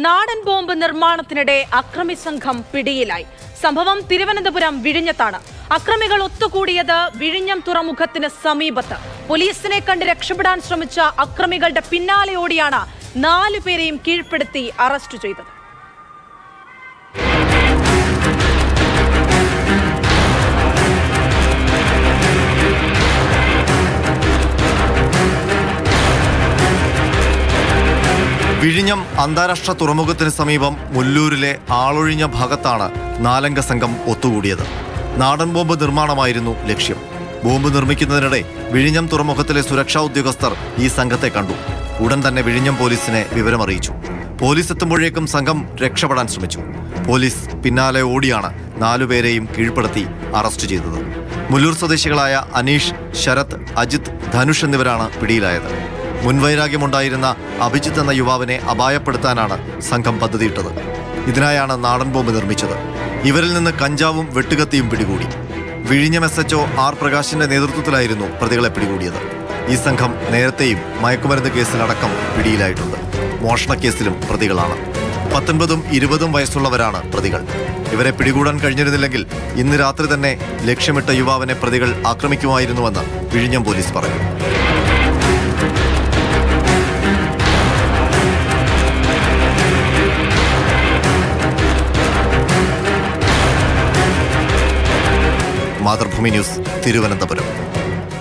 നാടൻ ബോംബ് നിർമ്മാണത്തിനിടെ അക്രമി സംഘം പിടിയിലായി. സംഭവം തിരുവനന്തപുരം വിഴിഞ്ഞത്താണ്. അക്രമികൾ ഒത്തുകൂടിയത് വിഴിഞ്ഞം തുറമുഖത്തിന് സമീപത്ത്. പോലീസിനെ കണ്ട് രക്ഷപ്പെടാൻ ശ്രമിച്ച അക്രമികളുടെ പിന്നാലെ ഓടിയാണ് 4 പേരെയും കീഴ്പ്പെടുത്തി അറസ്റ്റ് ചെയ്തത്. വിഴിഞ്ഞം അന്താരാഷ്ട്ര തുറമുഖത്തിന് സമീപം മുല്ലൂരിലെ ആളൊഴിഞ്ഞ ഭാഗത്താണ് 4 അംഗ സംഘം ഒത്തുകൂടിയത്. നാടൻ ബോംബ് നിർമ്മാണമായിരുന്നു ലക്ഷ്യം. ബോംബ് നിർമ്മിക്കുന്നതിനിടെ വിഴിഞ്ഞം തുറമുഖത്തിലെ സുരക്ഷാ ഉദ്യോഗസ്ഥർ ഈ സംഘത്തെ കണ്ടു. ഉടൻ തന്നെ വിഴിഞ്ഞം പോലീസിനെ വിവരമറിയിച്ചു. പോലീസ് എത്തുമ്പോഴേക്കും സംഘം രക്ഷപ്പെടാൻ ശ്രമിച്ചു. പോലീസ് പിന്നാലെ ഓടിയാണ് 4 പേരെയും കീഴ്പ്പെടുത്തി അറസ്റ്റ് ചെയ്തത്. മുല്ലൂർ സ്വദേശികളായ അനീഷ്, ശരത്, അജിത്, ധനുഷ് എന്നിവരാണ് പിടിയിലായത്. മുൻവൈരാഗ്യമുണ്ടായിരുന്ന അഭിജിത്ത് എന്ന യുവാവിനെ അപായപ്പെടുത്താനാണ് സംഘം പദ്ധതിയിട്ടത്. ഇതിനായാണ് നാടൻ ബോംബ് നിർമ്മിച്ചത്. ഇവരിൽ നിന്ന് കഞ്ചാവും വെട്ടുകത്തിയും പിടികൂടി. വിഴിഞ്ഞം SHO R പ്രകാശിന്റെ നേതൃത്വത്തിലായിരുന്നു പ്രതികളെ പിടികൂടിയത്. ഈ സംഘം നേരത്തെയും മയക്കുമരുന്ന് കേസിലടക്കം പിടിയിലായിട്ടുണ്ട്. മോഷണക്കേസിലും പ്രതികളാണ്. 19ഉം 20ഉം വയസ്സുള്ളവരാണ് പ്രതികൾ. ഇവരെ പിടികൂടാൻ കഴിഞ്ഞിരുന്നില്ലെങ്കിൽ ഇന്ന് രാത്രി തന്നെ ലക്ഷ്യമിട്ട യുവാവിനെ പ്രതികൾ ആക്രമിക്കുമായിരുന്നുവെന്ന് വിഴിഞ്ഞം പോലീസ് പറഞ്ഞു. മാതൃഭൂമി ന്യൂസ്, തിരുവനന്തപുരം.